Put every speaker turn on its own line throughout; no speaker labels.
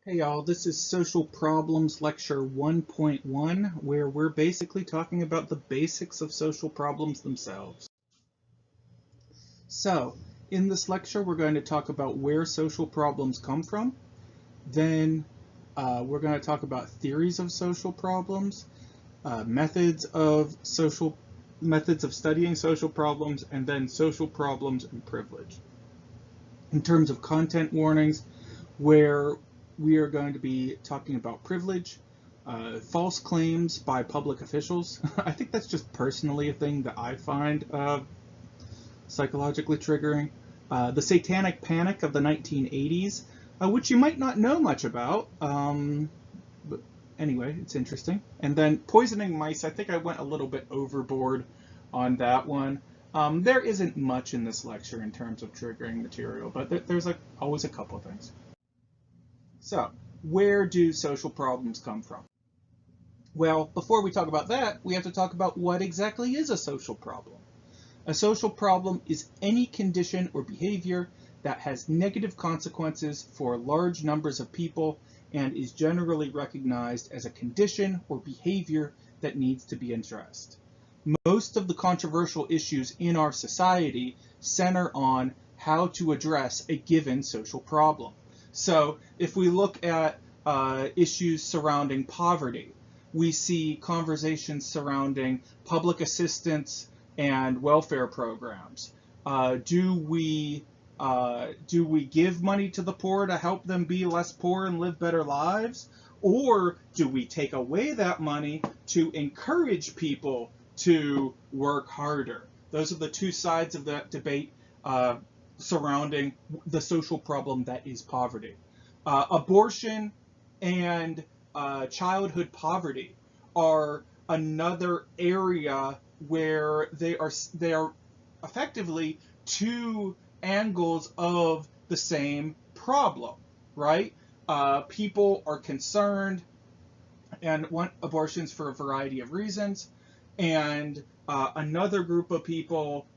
Hey y'all, this is Social Problems Lecture 1.1, where we're basically talking about the basics of social problems themselves. So, in this lecture, we're going to talk about where social problems come from. Then we're going to talk about theories of social problems, methods of studying social problems, and then social problems and privilege. In terms of content warnings, where we are going to be talking about privilege, false claims by public officials. I think that's just personally a thing that I find psychologically triggering. The satanic panic of the 1980s, which you might not know much about, but anyway, it's interesting. And then poisoning mice, I think I went a little bit overboard on that one. There isn't much in this lecture in terms of triggering material, but there's always a couple of things. So, where do social problems come from? Well, before we talk about that, we have to talk about what exactly is a social problem. A social problem is any condition or behavior that has negative consequences for large numbers of people and is generally recognized as a condition or behavior that needs to be addressed. Most of the controversial issues in our society center on how to address a given social problem. So if we look at issues surrounding poverty, we see conversations surrounding public assistance and welfare programs. Do we give money to the poor to help them be less poor and live better lives? Or do we take away that money to encourage people to work harder? Those are the two sides of that debate surrounding the social problem that is poverty. Abortion and childhood poverty are another area where they are effectively two angles of the same problem, right? People are concerned and want abortions for a variety of reasons, and another group of people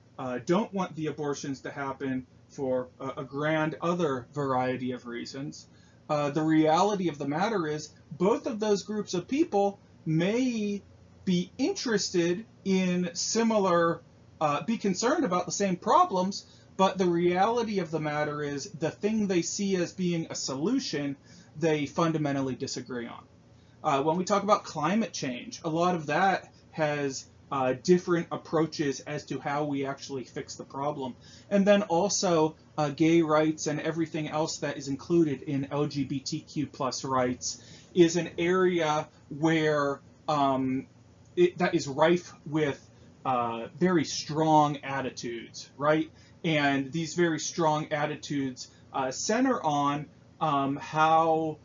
don't want the abortions to happen for a grand other variety of reasons. The reality of the matter is both of those groups of people may be interested in be concerned about the same problems, but the reality of the matter is the thing they see as being a solution, they fundamentally disagree on. When we talk about climate change, a lot of that has different approaches as to how we actually fix the problem. And then also gay rights and everything else that is included in LGBTQ plus rights is an area where that is rife with very strong attitudes, right? And these very strong attitudes center on how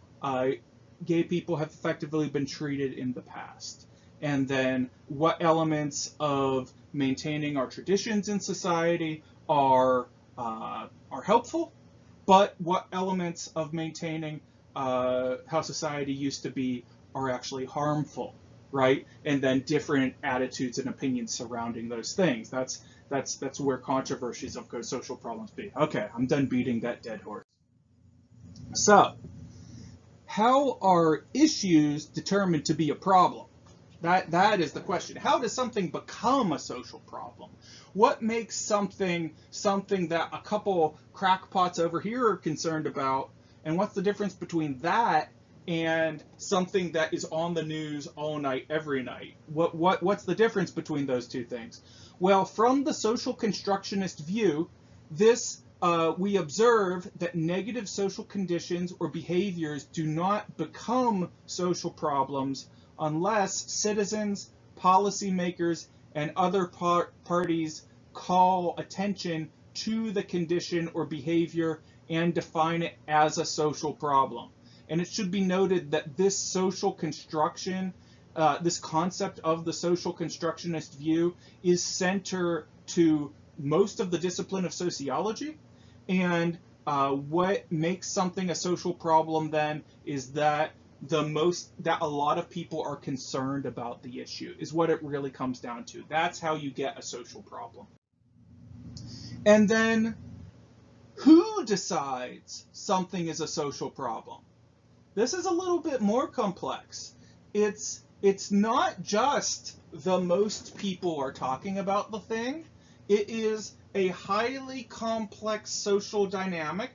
gay people have effectively been treated in the past. And then what elements of maintaining our traditions in society are helpful, but what elements of maintaining how society used to be are actually harmful, right? And then different attitudes and opinions surrounding those things. That's where controversies of social problems be. Okay, I'm done beating that dead horse. So, how are issues determined to be a problem? That is the question. How does something become a social problem? What makes something that a couple crackpots over here are concerned about, and what's the difference between that and something that is on the news all night, every night? What's the difference between those two things? Well, from the social constructionist view, we observe that negative social conditions or behaviors do not become social problems unless citizens, policymakers, and other parties call attention to the condition or behavior and define it as a social problem. And it should be noted that this social construction, this concept of the social constructionist view is center to most of the discipline of sociology. And what makes something a social problem then is that that a lot of people are concerned about the issue is what it really comes down to. That's how you get a social problem. And then who decides something is a social problem? This is a little bit more complex. It's not just the most people are talking about the thing. It is a highly complex social dynamic,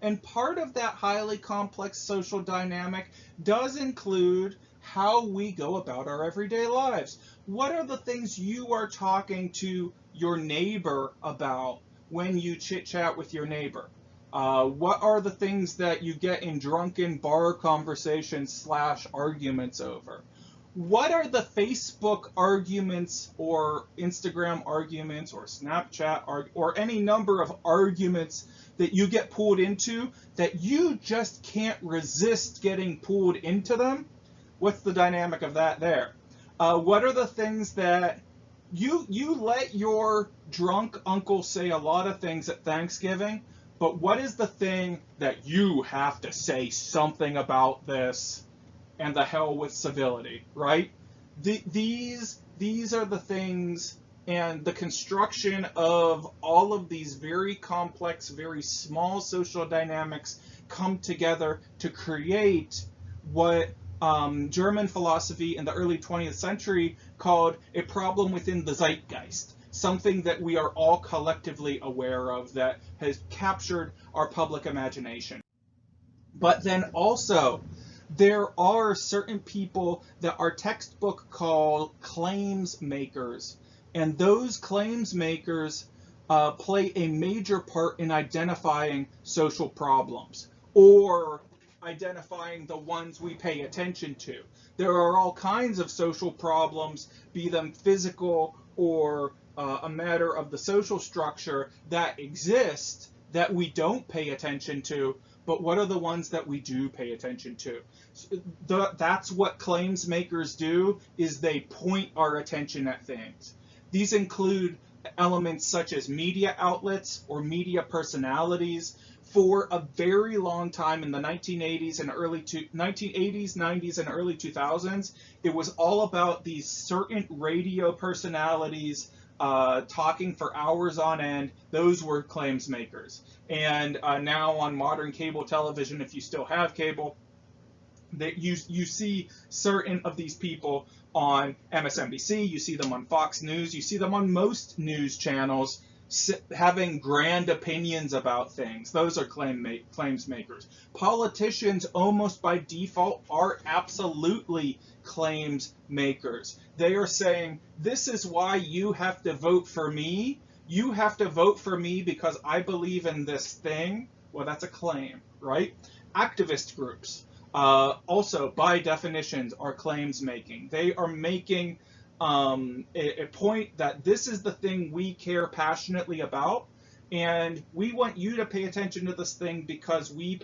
and part of that highly complex social dynamic does include how we go about our everyday lives. What are the things you are talking to your neighbor about when you chit-chat with your neighbor? What are the things that you get in drunken bar conversations / arguments over? What are the Facebook arguments or Instagram arguments or Snapchat or any number of arguments that you get pulled into that you just can't resist getting pulled into them? What's the dynamic of that there? What are the things that you let your drunk uncle say a lot of things at Thanksgiving, but what is the thing that you have to say something about this, and the hell with civility, right? These are the things, and the construction of all of these very complex, very small social dynamics come together to create what German philosophy in the early 20th century called a problem within the zeitgeist, something that we are all collectively aware of that has captured our public imagination. But then also, there are certain people that our textbook call claims makers, and those claims makers play a major part in identifying social problems, or identifying the ones we pay attention to. There are all kinds of social problems, be them physical or a matter of the social structure, that exist that we don't pay attention to, but what are the ones that we do pay attention to? That's what claims makers do, is they point our attention at things. These include elements such as media outlets or media personalities. For a very long time in the 1980s, 90s, and early 2000s, it was all about these certain radio personalities talking for hours on end. Those were claims makers. And now on modern cable television, if you still have cable, that you see certain of these people on MSNBC, you see them on Fox News, you see them on most news channels having grand opinions about things. Those are claims makers. Politicians, almost by default, are absolutely claims makers. They are saying, this is why you have to vote for me. You have to vote for me because I believe in this thing. Well, that's a claim, right? Activist groups, also, by definitions, are claims making. They are making a point that this is the thing we care passionately about, and we want you to pay attention to this thing because we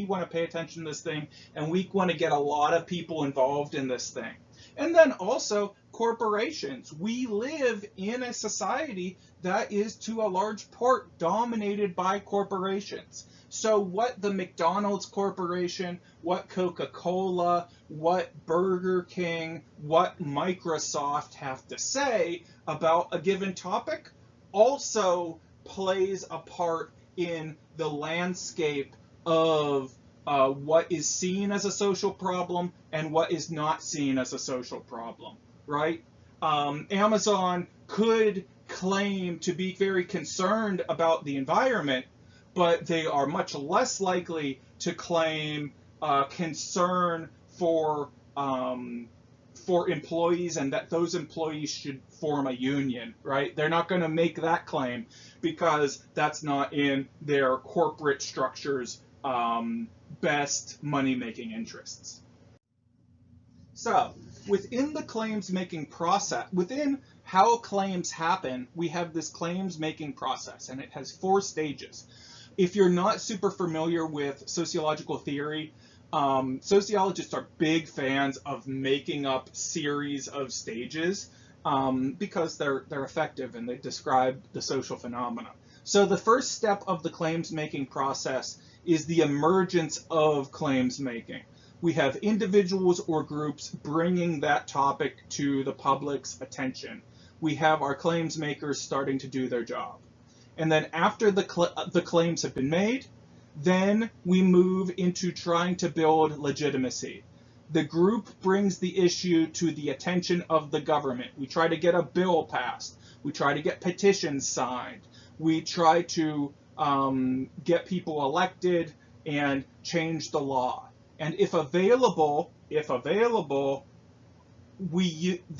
want to pay attention to this thing, and we want to get a lot of people involved in this thing. And then also corporations. We live in a society that is to a large part dominated by corporations. So what the McDonald's Corporation, what Coca-Cola, what Burger King, what Microsoft have to say about a given topic also plays a part in the landscape of what is seen as a social problem and what is not seen as a social problem, right? Amazon could claim to be very concerned about the environment, but they are much less likely to claim concern for employees and that those employees should form a union, right? They're not going to make that claim because that's not in their corporate structure's best money-making interests. So, within the claims-making process, within how claims happen, we have this claims-making process, and it has 4 stages. If you're not super familiar with sociological theory, sociologists are big fans of making up series of stages because they're effective and they describe the social phenomena. So the first step of the claims-making process is the emergence of claims-making. We have individuals or groups bringing that topic to the public's attention. We have our claims makers starting to do their job. And then after the claims have been made, Then we move into trying to build legitimacy. The group brings the issue to the attention of the government. We try to get a bill passed. We try to get petitions signed. We try to get people elected and change the law. And if available, they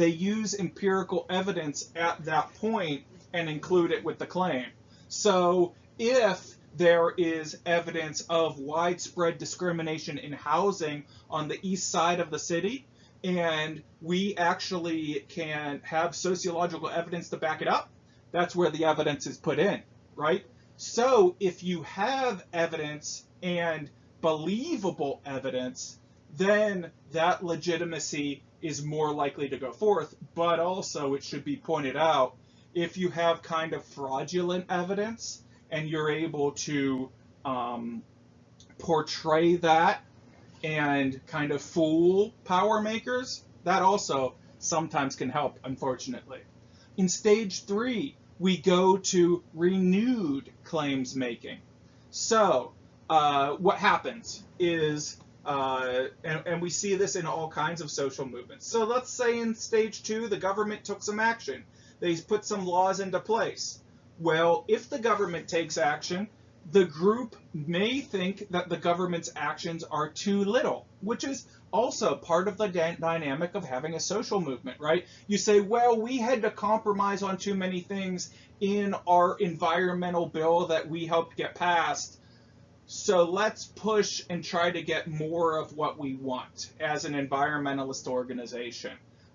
use empirical evidence at that point and include it with the claim. So if there is evidence of widespread discrimination in housing on the east side of the city, and we actually can have sociological evidence to back it up, that's where the evidence is put in, right? So if you have evidence and believable evidence, then that legitimacy is more likely to go forth. But also, it should be pointed out, if you have kind of fraudulent evidence and you're able to portray that and kind of fool power makers, that also sometimes can help, unfortunately. In stage 3, we go to renewed claims making. So what happens is, and we see this in all kinds of social movements. So let's say in stage 2, the government took some action. They put some laws into place. Well, if the government takes action, the group may think that the government's actions are too little, which is also part of the dynamic of having a social movement, right? You say, well, we had to compromise on too many things in our environmental bill that we helped get passed, so let's push and try to get more of what we want as an environmentalist organization.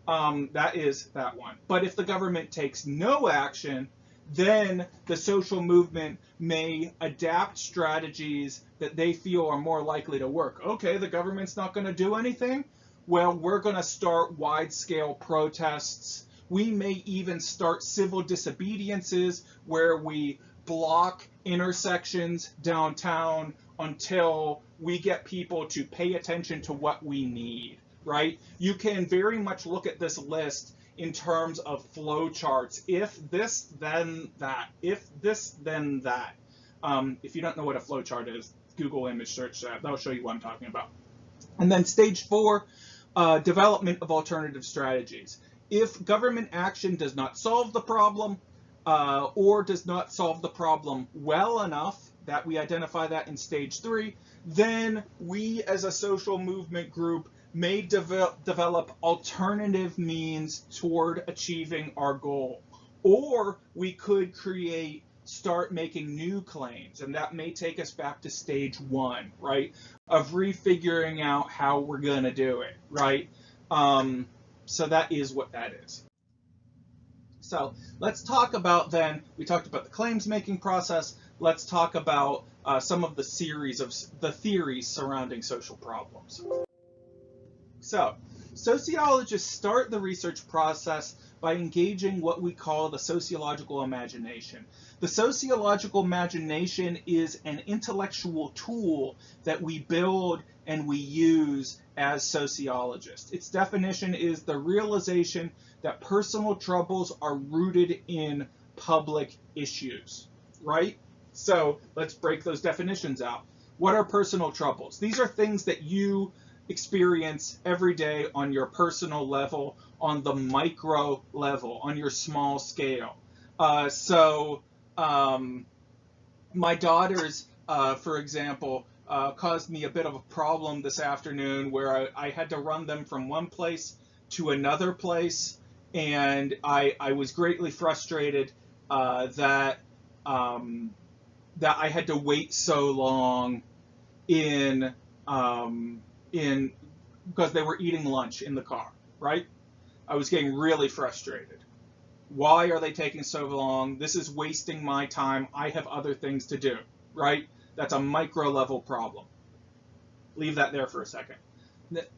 That is that one. But if the government takes no action, then the social movement may adapt strategies that they feel are more likely to work. Okay, the government's not going to do anything. Well, we're going to start wide-scale protests. We may even start civil disobediences where we block intersections downtown until we get people to pay attention to what we need, right? You can very much look at this list in terms of flow charts. If this, then that. If this, then that. If you don't know what a flow chart is, Google image search that. That'll show you what I'm talking about. And then stage 4, development of alternative strategies. If government action does not solve the problem, or does not solve the problem well enough, that we identify that in stage 3, then we as a social movement group may develop alternative means toward achieving our goal. Or we could start making new claims, and that may take us back to stage 1, right? Of refiguring out how we're gonna do it, right? So that is what that is. So let's talk about then, we talked about the claims making process, let's talk about some of the theories surrounding social problems. So sociologists start the research process by engaging what we call the sociological imagination. The sociological imagination is an intellectual tool that we build and we use as sociologists. Its definition is the realization that personal troubles are rooted in public issues, right? So let's break those definitions out. What are personal troubles? These are things that you experience every day on your personal level, on the micro level, on your small scale. My daughters, for example, caused me a bit of a problem this afternoon where I had to run them from one place to another place, and I was greatly frustrated that I had to wait so long because they were eating lunch in the car, right? I was getting really frustrated. Why are they taking so long? This is wasting my time. I have other things to do, right? That's a micro level problem. Leave that there for a second.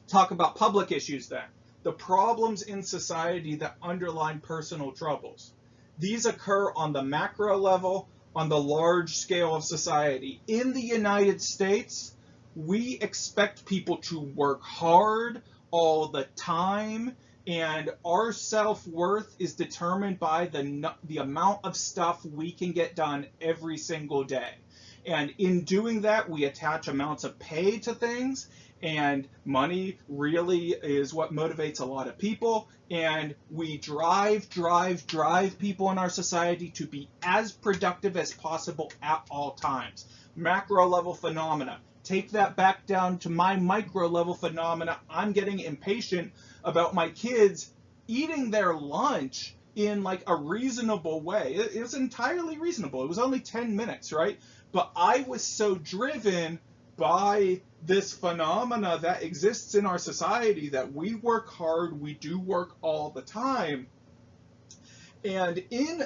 Talk about public issues then. The problems in society that underline personal troubles. These occur on the macro level, on the large scale of society. In the United States, we expect people to work hard all the time, and our self-worth is determined by the amount of stuff we can get done every single day. And in doing that, we attach amounts of pay to things, and money really is what motivates a lot of people. And we drive people in our society to be as productive as possible at all times. Macro level phenomena. Take that back down to my micro level phenomena. I'm getting impatient about my kids eating their lunch in like a reasonable way. It was entirely reasonable. It was only 10 minutes, right? But I was so driven by this phenomena that exists in our society that we work hard, we do work all the time. And in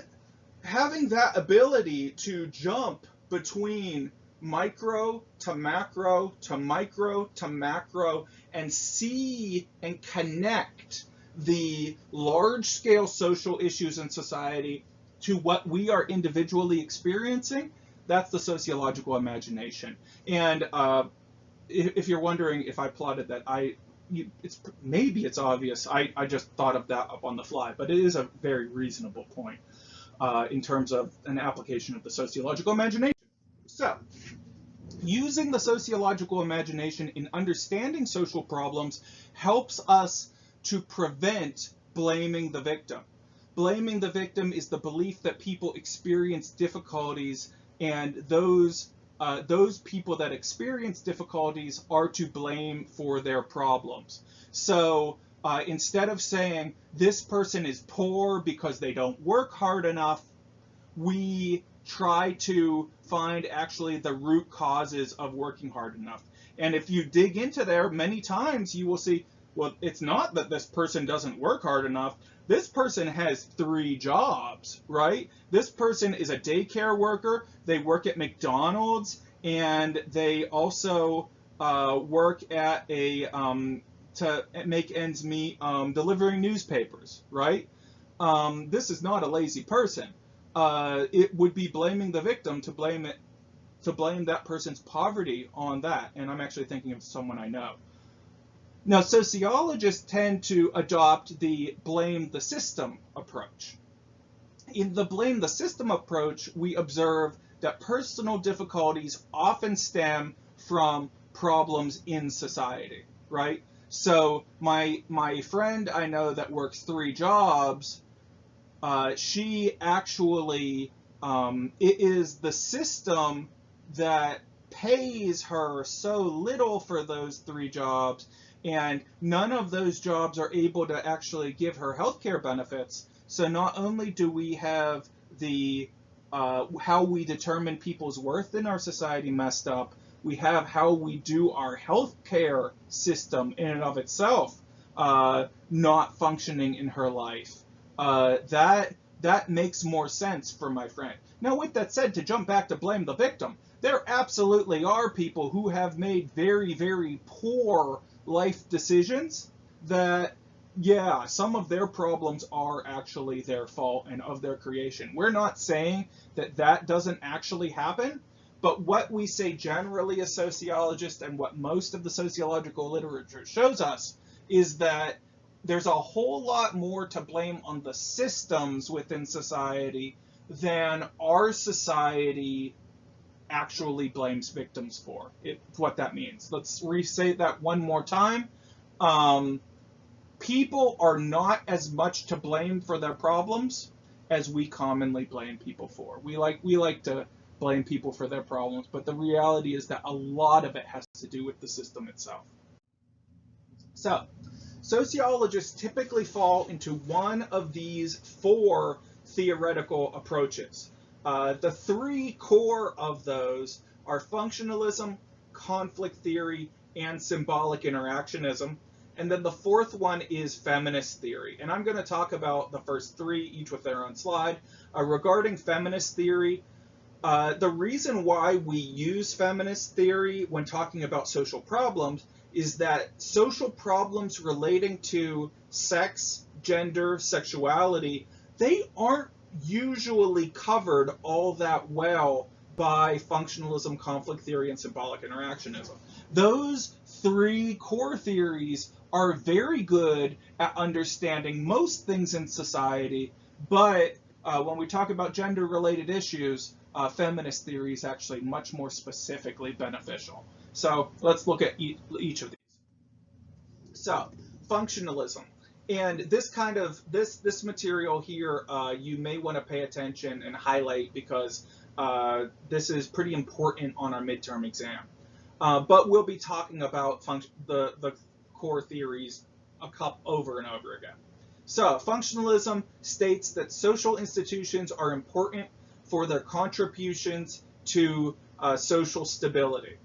having that ability to jump between micro to macro to micro to macro and see and connect the large-scale social issues in society to what we are individually experiencing, that's the sociological imagination. And if you're wondering if I plotted that, maybe it's obvious. I just thought of that up on the fly, but it is a very reasonable point in terms of an application of the sociological imagination. So, using the sociological imagination in understanding social problems helps us to prevent blaming the victim. Blaming the victim is the belief that people experience difficulties, and those people that experience difficulties are to blame for their problems. So instead of saying this person is poor because they don't work hard enough, we try to find actually the root causes of working hard enough. And if you dig into there, many times you will see, well, it's not that this person doesn't work hard enough. This person has 3 jobs, right? This person is a daycare worker. They work at McDonald's, and they also work at to make ends meet, delivering newspapers, right? This is not a lazy person. It would be blaming the victim to blame that person's poverty on that. And I'm actually thinking of someone I know. Now, sociologists tend to adopt the blame the system approach. In the blame the system approach, we observe that personal difficulties often stem from problems in society, right? So my friend I know that works 3 jobs, she actually, it is the system that pays her so little for those 3 jobs, and none of those jobs are able to actually give her healthcare benefits. So not only do we have the how we determine people's worth in our society messed up, we have how we do our healthcare system in and of itself not functioning in her life. That makes more sense for my friend. Now, with that said, to jump back to blame the victim, there absolutely are people who have made very, very poor life decisions that, yeah, some of their problems are actually their fault and of their creation. We're not saying that that doesn't actually happen, but what we say generally as sociologists and what most of the sociological literature shows us is that there's a whole lot more to blame on the systems within society than our society actually blames victims for. It's what that means. Let's re-say that one more time. People are not as much to blame for their problems as we commonly blame people for. We like to blame people for their problems, but the reality is that a lot of it has to do with the system itself. So, sociologists typically fall into one of these 4 theoretical approaches. The 3 core of those are functionalism, conflict theory, and symbolic interactionism. And then the 4th one is feminist theory. And I'm going to talk about the first 3, each with their own slide. Regarding feminist theory, the reason why we use feminist theory when talking about social problems is that social problems relating to sex, gender, sexuality, they aren't usually covered all that well by functionalism, conflict theory, and symbolic interactionism. Those 3 core theories are very good at understanding most things in society, but when we talk about gender-related issues, feminist theory is actually much more specifically beneficial. So let's look at each of these. So functionalism. And this material here, you may want to pay attention and highlight because this is pretty important on our midterm exam. But we'll be talking about the core theories over and over again. So functionalism states that social institutions are important for their contributions to social stability.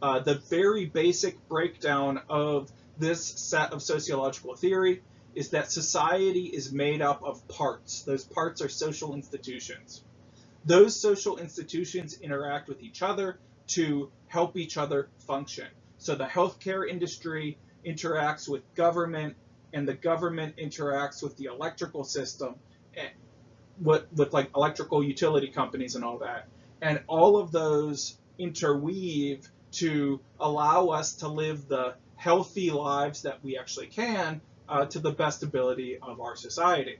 The very basic breakdown of this set of sociological theory is that society is made up of parts. Those parts are social institutions. Those social institutions interact with each other to help each other function. So the healthcare industry interacts with government, and the government interacts with the electrical system, with like electrical utility companies and all that. And all of those interweave to allow us to live the healthy lives that we actually can to the best ability of our society.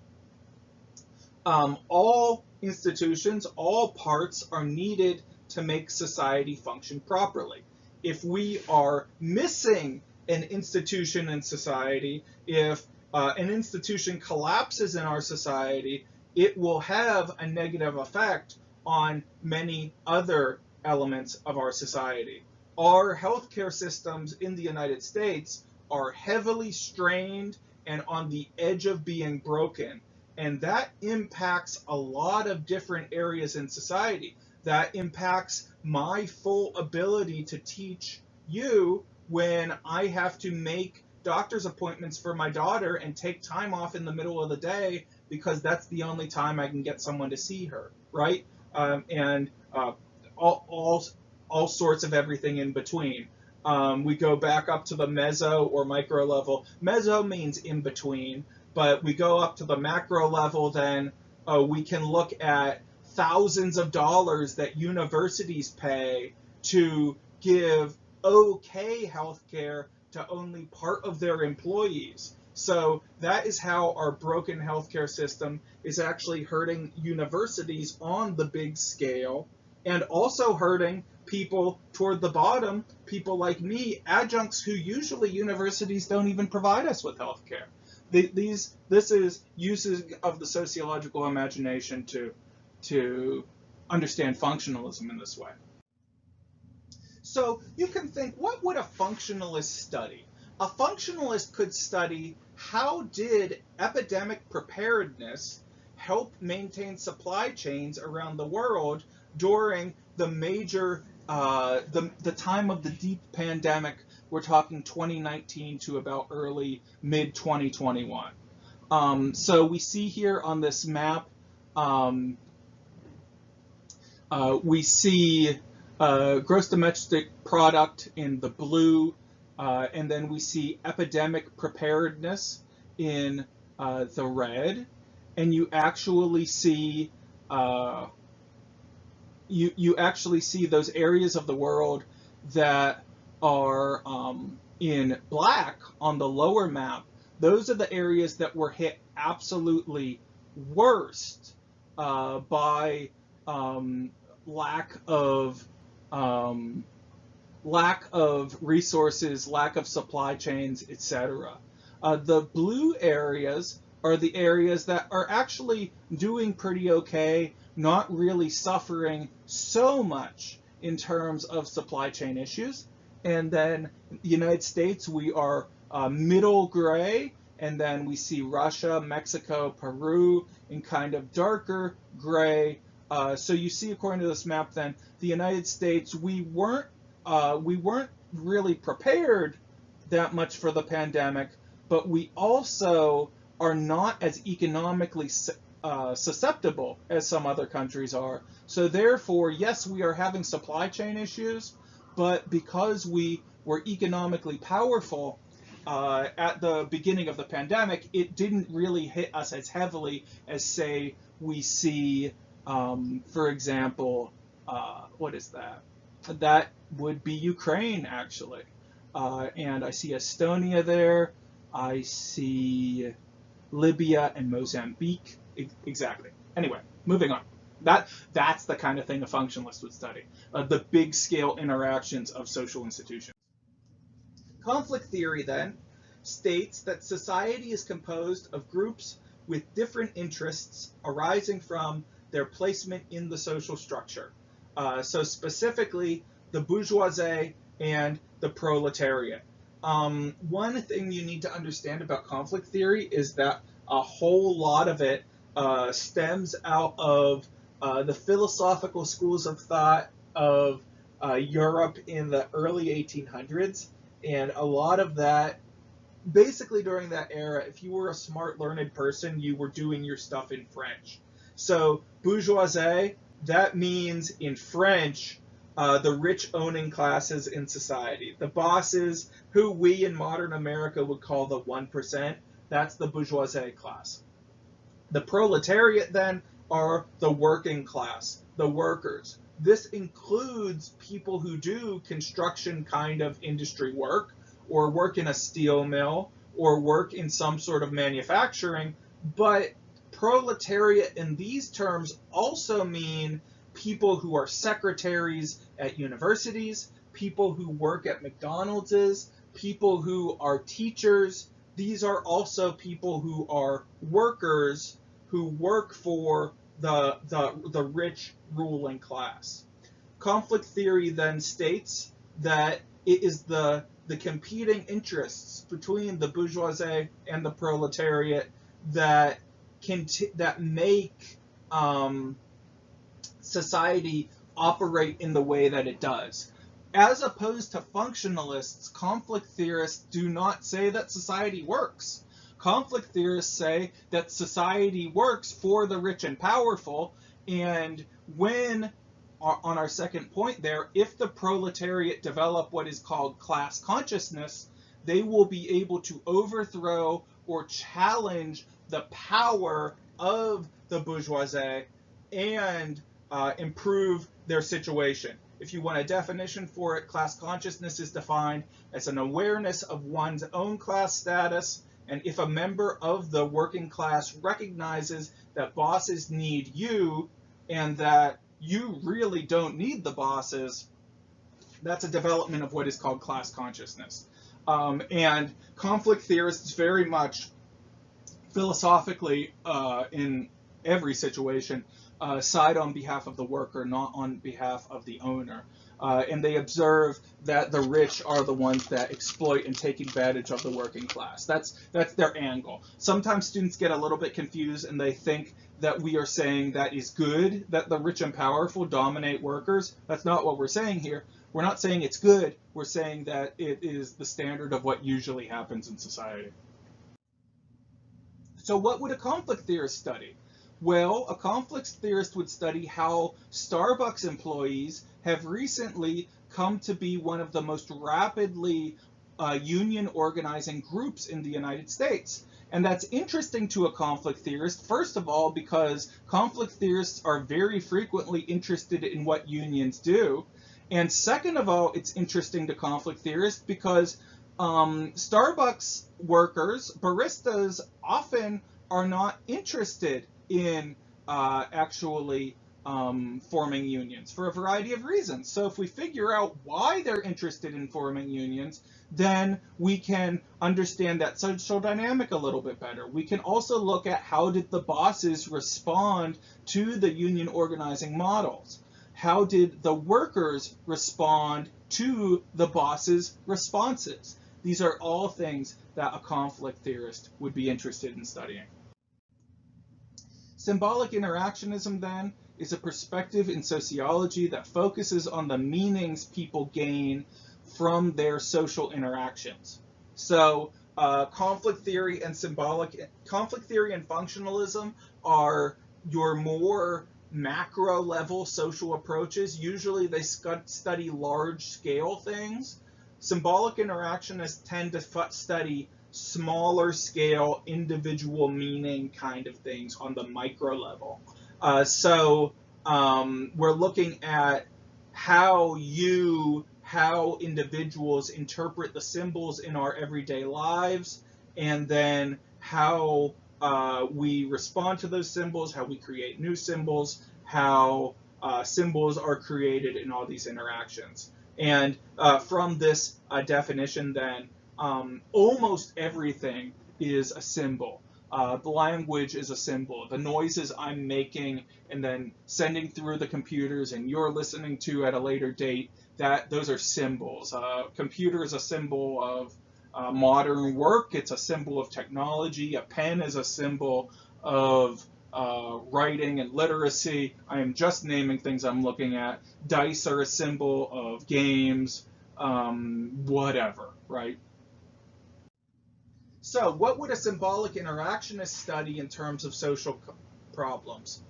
All institutions, all parts are needed to make society function properly. If we are missing an institution in society, if an institution collapses in our society, it will have a negative effect on many other elements of our society. Our healthcare systems in the United States are heavily strained and on the edge of being broken. And that impacts a lot of different areas in society. That impacts my full ability to teach you when I have to make doctor's appointments for my daughter and take time off in the middle of the day because that's the only time I can get someone to see her, right? And all sorts of everything in between. We go back up to the meso or micro level. Meso means in between, but we go up to the macro level, then we can look at thousands of dollars that universities pay to give okay healthcare to only part of their employees. So that is how our broken healthcare system is actually hurting universities on the big scale, and also hurting people toward the bottom, people like me, adjuncts who usually universities don't even provide us with healthcare. This is uses of the sociological imagination to understand functionalism in this way. So you can think, what would a functionalist study? A functionalist could study how did epidemic preparedness help maintain supply chains around the world during the major, the time of the deep pandemic. We're talking 2019 to about early mid-2021. So we see here on this map, we see gross domestic product in the blue, and then we see epidemic preparedness in the red, and you actually see you actually see those areas of the world that are in black on the lower map. Those are the areas that were hit absolutely worst by lack of resources, lack of supply chains, etc. The blue areas are the areas that are actually doing pretty okay, not really suffering so much in terms of supply chain issues. And then the United States, we are middle gray, and then we see Russia, Mexico, Peru in kind of darker gray. So you see, according to this map, then the United States, we weren't really prepared that much for the pandemic, but we also are not as economically susceptible as some other countries are. So therefore, yes, we are having supply chain issues, but because we were economically powerful at the beginning of the pandemic, it didn't really hit us as heavily as, say, we see, for example, what is that? That would be Ukraine, actually. And I see Estonia there. I see Libya and Mozambique. Exactly. Anyway, moving on. That's the kind of thing a functionalist would study, the big scale interactions of social institutions. Conflict theory then states that society is composed of groups with different interests arising from their placement in the social structure. So specifically, the bourgeoisie and the proletariat. One thing you need to understand about conflict theory is that a whole lot of it stems out of the philosophical schools of thought of Europe in the early 1800s. And a lot of that, basically during that era, if you were a smart, learned person, you were doing your stuff in French. So bourgeoisie, that means in French, the rich owning classes in society. The bosses, who we in modern America would call the 1%, that's the bourgeoisie class. The proletariat then are the working class, the workers. This includes people who do construction kind of industry work, or work in a steel mill, or work in some sort of manufacturing, but proletariat in these terms also mean people who are secretaries at universities, people who work at McDonald's, people who are teachers. These are also people who are workers who work for the rich ruling class. Conflict theory then states that it is the competing interests between the bourgeoisie and the proletariat that make society operate in the way that it does. As opposed to functionalists, conflict theorists do not say that society works. Conflict theorists say that society works for the rich and powerful, and when, on our second point there, if the proletariat develop what is called class consciousness, they will be able to overthrow or challenge the power of the bourgeoisie and improve their situation. If you want a definition for it, class consciousness is defined as an awareness of one's own class status, and if a member of the working class recognizes that bosses need you and that you really don't need the bosses, that's a development of what is called class consciousness. And conflict theorists very much philosophically, in every situation, side on behalf of the worker, not on behalf of the owner. And they observe that the rich are the ones that exploit and take advantage of the working class. That's their angle. Sometimes students get a little bit confused and they think that we are saying that is good, that the rich and powerful dominate workers. That's not what we're saying here. We're not saying it's good. We're saying that it is the standard of what usually happens in society. So what would a conflict theorist study? Well, a conflict theorist would study how Starbucks employees have recently come to be one of the most rapidly union organizing groups in the United States. And that's interesting to a conflict theorist, first of all, because conflict theorists are very frequently interested in what unions do. And second of all, it's interesting to conflict theorists because Starbucks workers, baristas, often are not interested in actually forming unions for a variety of reasons. So if we figure out why they're interested in forming unions, then we can understand that social dynamic a little bit better. We can also look at how did the bosses respond to the union organizing models. How did the workers respond to the boss's responses? These are all things that a conflict theorist would be interested in studying. Symbolic interactionism, then, is a perspective in sociology that focuses on the meanings people gain from their social interactions. So conflict theory and functionalism are your more macro level social approaches. Usually they study large scale things. Symbolic interactionists tend to study smaller scale individual meaning kind of things on the micro level. So we're looking at how individuals interpret the symbols in our everyday lives, and then how we respond to those symbols, how we create new symbols, how symbols are created in all these interactions. And from this definition, then, almost everything is a symbol. The language is a symbol. The noises I'm making and then sending through the computers and you're listening to at a later date, those are symbols. Computer is a symbol of modern work. It's a symbol of technology. A pen is a symbol of writing and literacy. I am just naming things I'm looking at. Dice are a symbol of games, whatever, right? So what would a symbolic interactionist study in terms of social problems?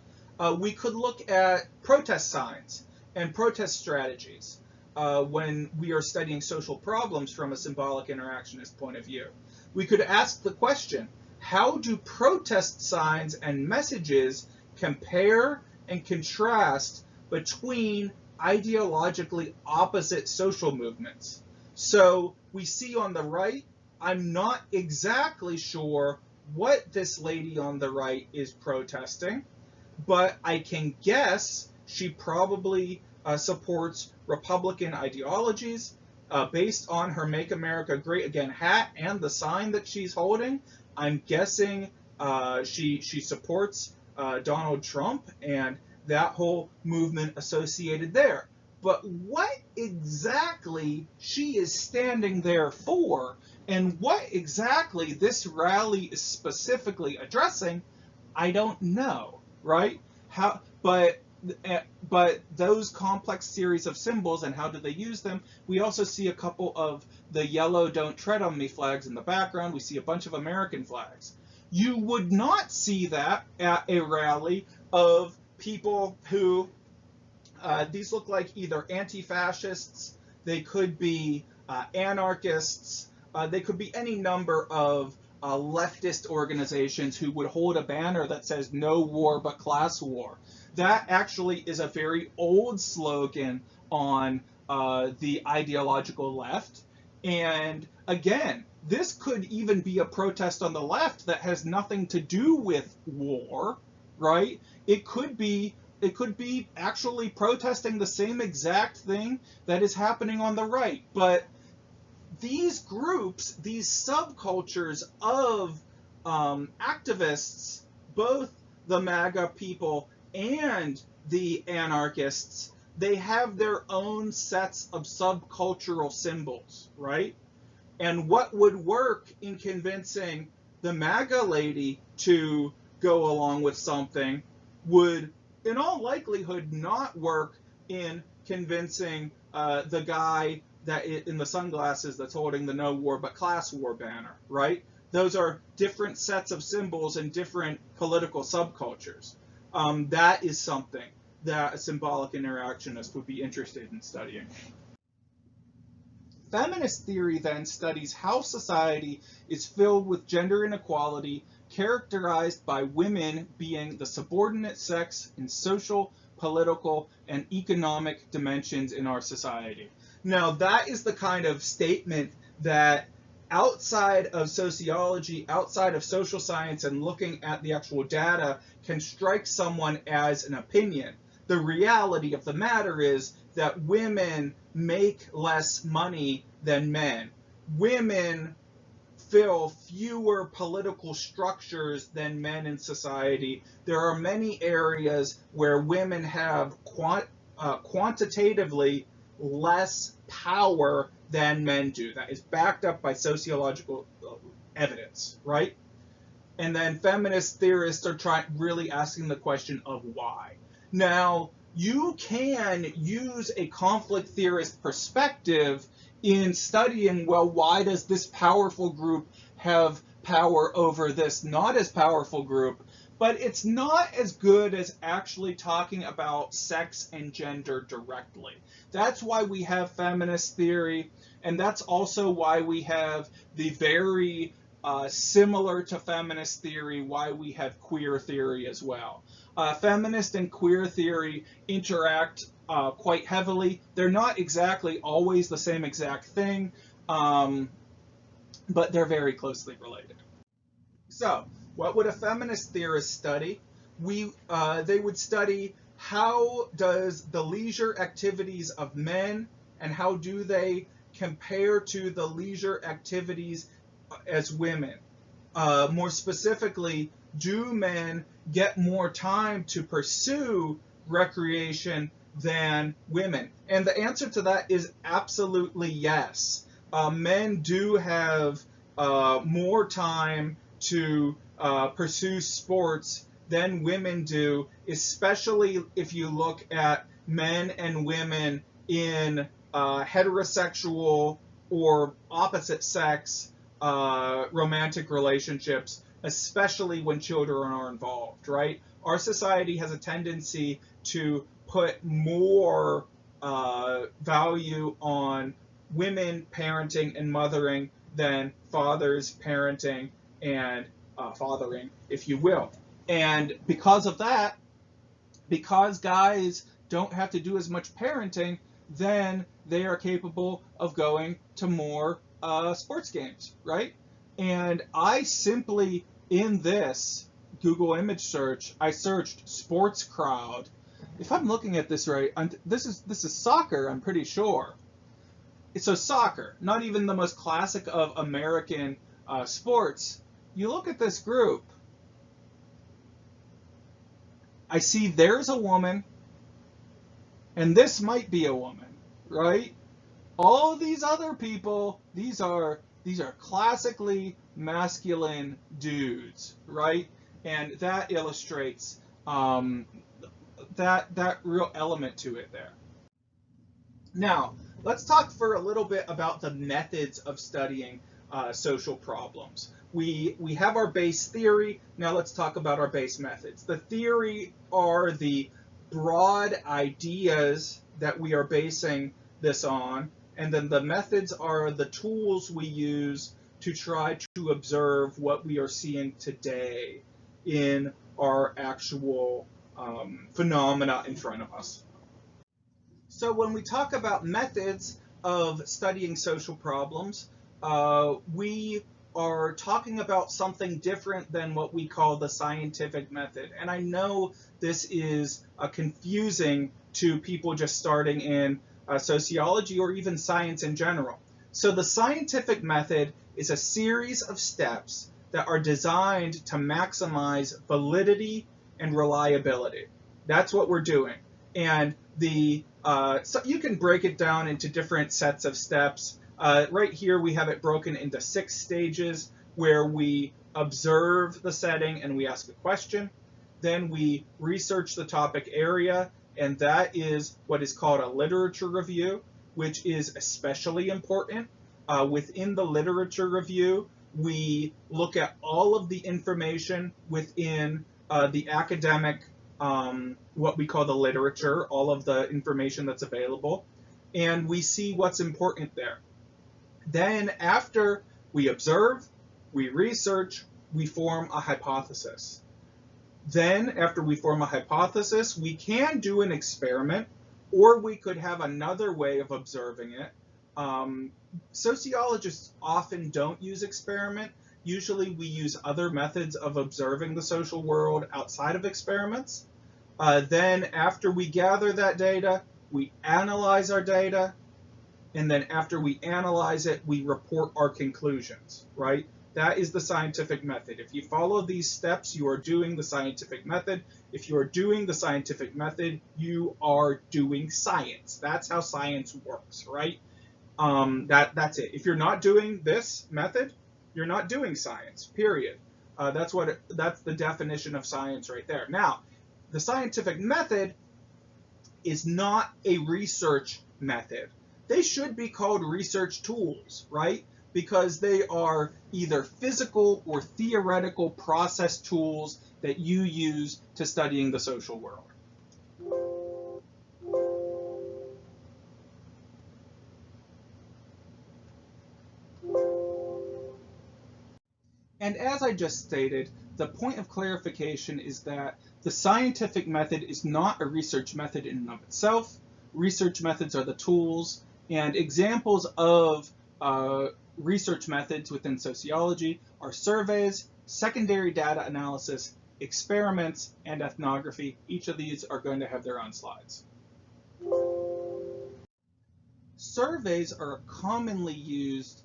We could look at protest signs and protest strategies when we are studying social problems from a symbolic interactionist point of view. We could ask the question, how do protest signs and messages compare and contrast between ideologically opposite social movements? So we see on the right, I'm not exactly sure what this lady on the right is protesting, but I can guess she probably supports Republican ideologies based on her Make America Great Again hat and the sign that she's holding. I'm guessing she supports Donald Trump and that whole movement associated there. But what exactly she is standing there for and what exactly this rally is specifically addressing, I don't know, right? But those complex series of symbols and how do they use them? We also see a couple of the yellow "Don't Tread on Me" flags in the background. We see a bunch of American flags. You would not see that at a rally of people who these look like either anti-fascists, they could be anarchists, they could be any number of leftist organizations who would hold a banner that says "No war but class war." That actually is a very old slogan on the ideological left. And again, this could even be a protest on the left that has nothing to do with war, right? It could be actually protesting the same exact thing that is happening on the right. But these groups, these subcultures of activists, both the MAGA people and the anarchists, they have their own sets of subcultural symbols, right? And what would work in convincing the MAGA lady to go along with something would, in all likelihood, not work in convincing the guy that in the sunglasses that's holding the "No War but Class War" banner, right? Those are different sets of symbols and different political subcultures. That is something that a symbolic interactionist would be interested in studying. Feminist theory then studies how society is filled with gender inequality, characterized by women being the subordinate sex in social, political, and economic dimensions in our society. Now, that is the kind of statement that outside of sociology, outside of social science, and looking at the actual data can strike someone as an opinion. The reality of the matter is that women make less money than men. Women fill fewer political structures than men in society. There are many areas where women have quantitatively less power than men do. That is backed up by sociological evidence, right? And then feminist theorists are really asking the question of why. Now, you can use a conflict theorist perspective in studying, well, why does this powerful group have power over this not as powerful group? But it's not as good as actually talking about sex and gender directly. That's why we have feminist theory, and that's also why we have the very similar to feminist theory, why we have queer theory as well. Feminist and queer theory interact quite heavily. They're not exactly always the same exact thing, but they're very closely related. So, what would a feminist theorist study? They would study how does the leisure activities of men and how do they compare to the leisure activities as women? More specifically, do men get more time to pursue recreation than women? And the answer to that is absolutely yes. Men do have more time to pursue sports than women do, especially if you look at men and women in heterosexual or opposite sex romantic relationships, especially when children are involved, right? Our society has a tendency to put more value on women parenting and mothering than fathers parenting and fathering, if you will. And because of that, because guys don't have to do as much parenting, then they are capable of going to more sports games, right? And I simply, in this Google image search, I searched sports crowd. If I'm looking at this right, this is soccer, I'm pretty sure. So soccer, not even the most classic of American sports. You look at this group, I see there's a woman, and this might be a woman, right? All of these other people, these are classically masculine dudes, right? And that illustrates that real element to it there. Now, let's talk for a little bit about the methods of studying social problems. We have our base theory. Now let's talk about our base methods. The theory are the broad ideas that we are basing this on, and then the methods are the tools we use to try to observe what we are seeing today in our actual phenomena in front of us. So when we talk about methods of studying social problems, we are talking about something different than what we call the scientific method. And I know this is confusing to people just starting in sociology or even science in general. So the scientific method is a series of steps that are designed to maximize validity and reliability. That's what we're doing. And so you can break it down into different sets of steps. Right here we have it broken into 6 stages where we observe the setting and we ask a question. Then we research the topic area, and that is what is called a literature review, which is especially important. Within the literature review, we look at all of the information within the academic what we call the literature, all of the information that's available, and we see what's important there. Then after we observe, we research, we form a hypothesis. Then after we form a hypothesis, we can do an experiment, or we could have another way of observing it. Sociologists often don't use experiment. Usually we use other methods of observing the social world outside of experiments. Then after we gather that data, we analyze our data, and then after we analyze it, we report our conclusions, right? That is the scientific method. If you follow these steps, you are doing the scientific method. If you are doing the scientific method, you are doing science. That's how science works, right? That's it. If you're not doing this method, you're not doing science, period. That's the definition of science right there. Now, the scientific method is not a research method. They should be called research tools, right? Because they are either physical or theoretical process tools that you use to studying the social world. And as I just stated, the point of clarification is that the scientific method is not a research method in and of itself. Research methods are the tools, and examples of research methods within sociology are surveys, secondary data analysis, experiments, and ethnography. Each of these are going to have their own slides. Surveys are a commonly used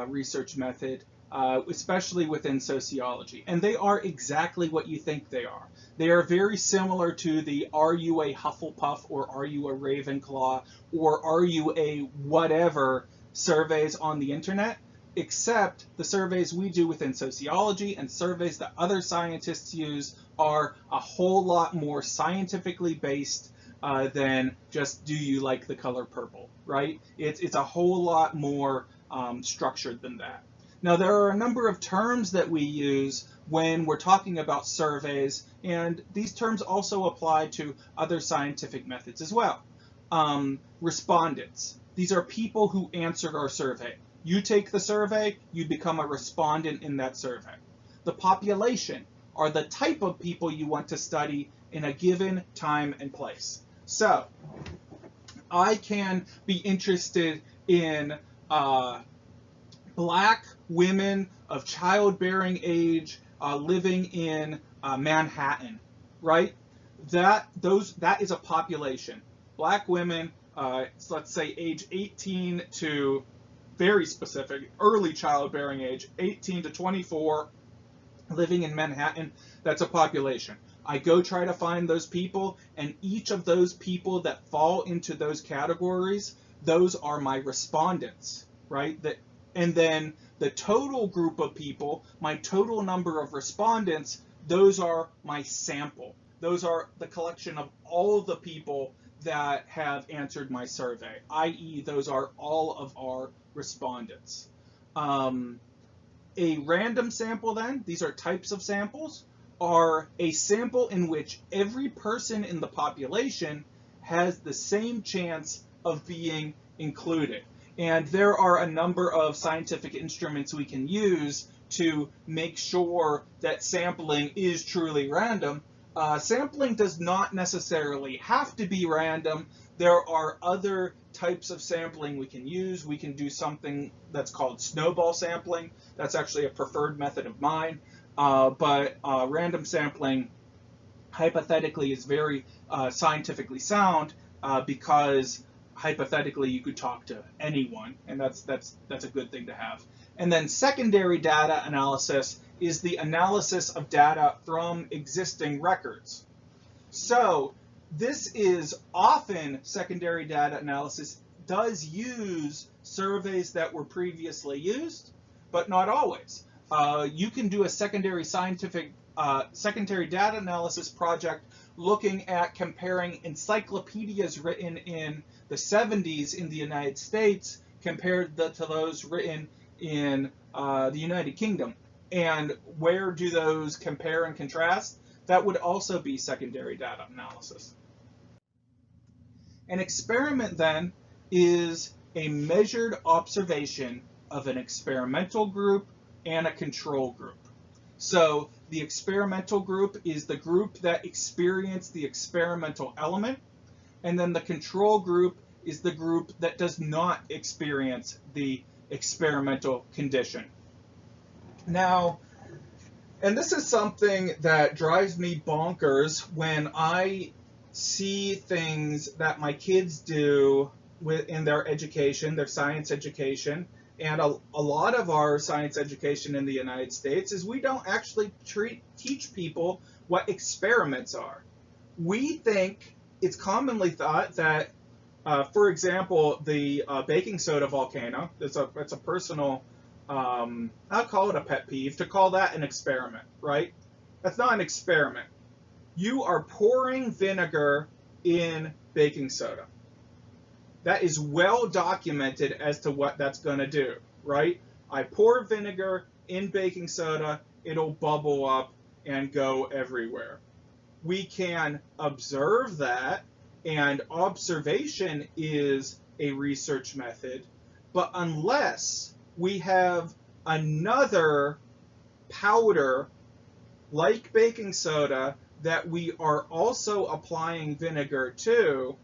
research method, especially within sociology, and they are exactly what you think they are. They are very similar to the "Are you a Hufflepuff?" or "Are you a Ravenclaw?" or "Are you a whatever?" surveys on the internet, except the surveys we do within sociology and surveys that other scientists use are a whole lot more scientifically based than just "do you like the color purple," right? It's a whole lot more structured than that. Now, there are a number of terms that we use when we're talking about surveys, and these terms also apply to other scientific methods as well. Respondents. These are people who answered our survey. You take the survey, you become a respondent in that survey. The population are the type of people you want to study in a given time and place. So, I can be interested in Black women of childbearing age living in Manhattan, right? That is a population. Black women, so let's say age 18 to, very specific, early childbearing age, 18 to 24, living in Manhattan, that's a population. I go try to find those people, and each of those people that fall into those categories, those are my respondents, right? And then the total group of people, my total number of respondents, those are my sample. Those are the collection of all of the people that have answered my survey, i.e. those are all of our respondents. A random sample then, these are types of samples, are a sample in which every person in the population has the same chance of being included. And there are a number of scientific instruments we can use to make sure that sampling is truly random. Sampling does not necessarily have to be random. There are other types of sampling we can use. We can do something that's called snowball sampling. That's actually a preferred method of mine. But random sampling, hypothetically, is very scientifically sound because hypothetically you could talk to anyone, and that's a good thing to have. And then secondary data analysis is the analysis of data from existing records. So this is often, secondary data analysis does use surveys that were previously used, but not always. You can do a secondary data analysis project looking at comparing encyclopedias written in the 70s in the United States compared to those written in the United Kingdom. And where do those compare and contrast? That would also be secondary data analysis. An experiment then is a measured observation of an experimental group and a control group. So the experimental group is the group that experienced the experimental element, and then the control group is the group that does not experience the experimental condition. Now, and this is something that drives me bonkers when I see things that my kids do in their education, their science education, and a lot of our science education in the United States is we don't actually teach people what experiments are. We think, it's commonly thought that, for example, the baking soda volcano, it's a personal, I'll call it a pet peeve, to call that an experiment, right? That's not an experiment. You are pouring vinegar in baking soda. That is well documented as to what that's going to do, right? I pour vinegar in baking soda, it'll bubble up and go everywhere. We can observe that, and observation is a research method, but unless we have another powder like baking soda that we are also applying vinegar to,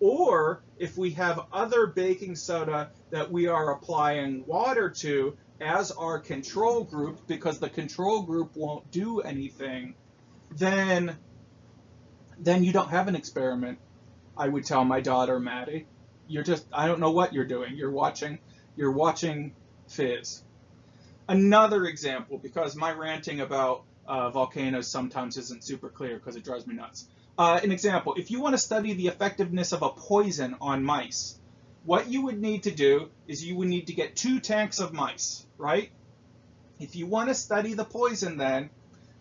or if we have other baking soda that we are applying water to as our control group, because the control group won't do anything, then you don't have an experiment. I would tell my daughter, Maddie, I don't know what you're doing. You're watching Fizz. Another example, because my ranting about volcanoes sometimes isn't super clear because it drives me nuts. An example, if you want to study the effectiveness of a poison on mice, what you would need to do is you would need to get 2 tanks of mice, right? If you want to study the poison, then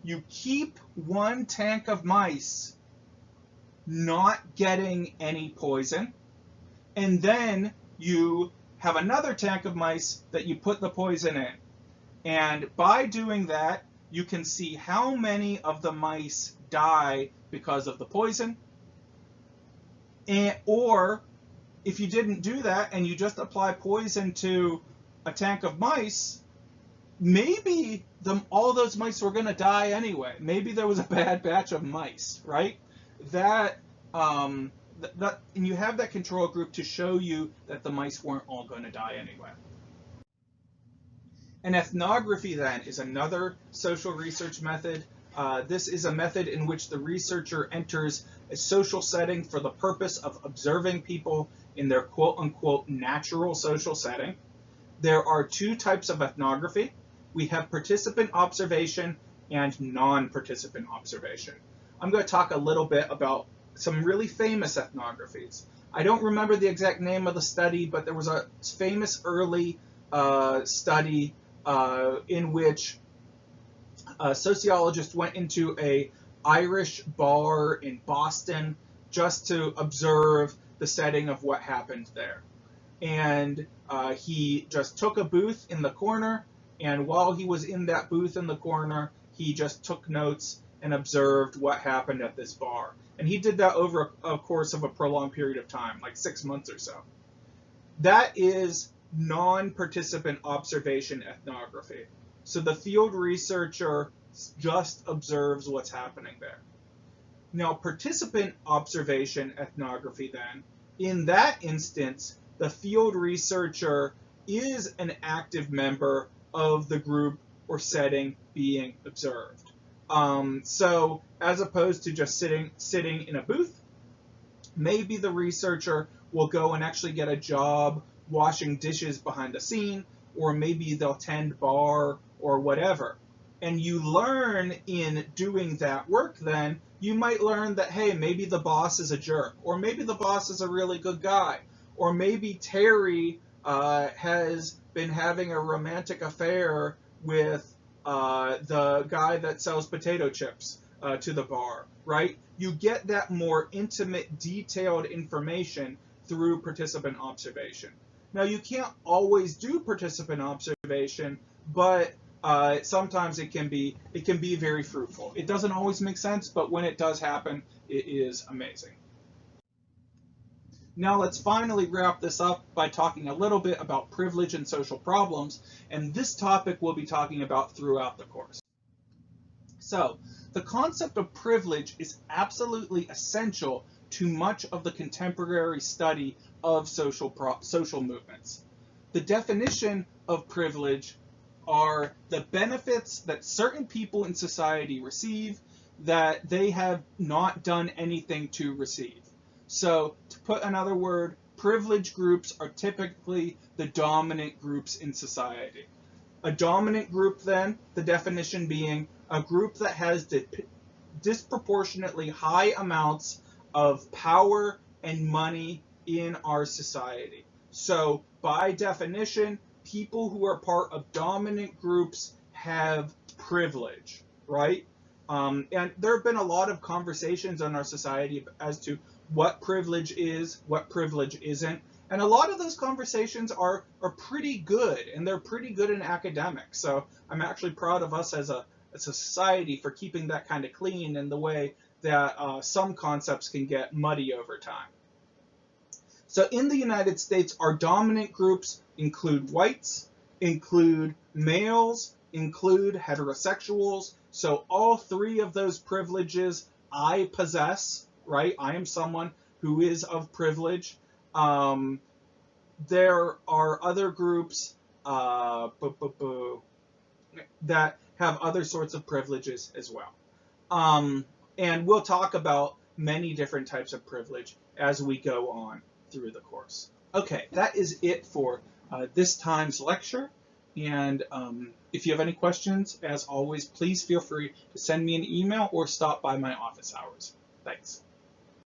you keep 1 tank of mice not getting any poison, and then you have another tank of mice that you put the poison in. And by doing that, you can see how many of the mice die because of the poison. Or if you didn't do that and you just apply poison to a tank of mice, maybe all those mice were going to die anyway. Maybe there was a bad batch of mice, right? And you have that control group to show you that the mice weren't all going to die anyway. And ethnography, then, is another social research method. This is a method in which the researcher enters a social setting for the purpose of observing people in their quote-unquote natural social setting. There are 2 types of ethnography. We have participant observation and non-participant observation. I'm going to talk a little bit about some really famous ethnographies. I don't remember the exact name of the study, but there was a famous early study in which a sociologist went into an Irish bar in Boston just to observe the setting of what happened there. And he just took a booth in the corner, and while he was in that booth in the corner, he just took notes and observed what happened at this bar. And he did that over a course of a prolonged period of time, like 6 months or so. That is non-participant observation ethnography. So the field researcher just observes what's happening there. Now, participant observation ethnography, then, in that instance, the field researcher is an active member of the group or setting being observed. So as opposed to just sitting in a booth, maybe the researcher will go and actually get a job washing dishes behind the scene, or maybe they'll tend bar or whatever. And you learn in doing that work, then you might learn that, hey, maybe the boss is a jerk, or maybe the boss is a really good guy, or maybe Terry has been having a romantic affair with the guy that sells potato chips to the bar, right? You get that more intimate, detailed information through participant observation. Now, you can't always do participant observation, but sometimes it can be very fruitful. It doesn't always make sense, but when it does happen, it is amazing. Now let's finally wrap this up by talking a little bit about privilege and social problems, and this topic we'll be talking about throughout the course. So, the concept of privilege is absolutely essential to much of the contemporary study of social movements. The definition of privilege are the benefits that certain people in society receive that they have not done anything to receive. So, to put another word, privileged groups are typically the dominant groups in society. A dominant group, then, the definition being a group that has disproportionately high amounts of power and money in our society. So, by definition, people who are part of dominant groups have privilege, right? And there have been a lot of conversations in our society as to what privilege is, what privilege isn't. And a lot of those conversations are pretty good, and they're pretty good in academics. So I'm actually proud of us as a society for keeping that kind of clean in the way that some concepts can get muddy over time. So in the United States, our dominant groups include whites, include males, include heterosexuals. So all 3 of those privileges I possess, right? I am someone who is of privilege. There are other groups that have other sorts of privileges as well. And we'll talk about many different types of privilege as we go on through the course. Okay, that is it for this time's lecture. And if you have any questions, as always, please feel free to send me an email or stop by my office hours. Thanks.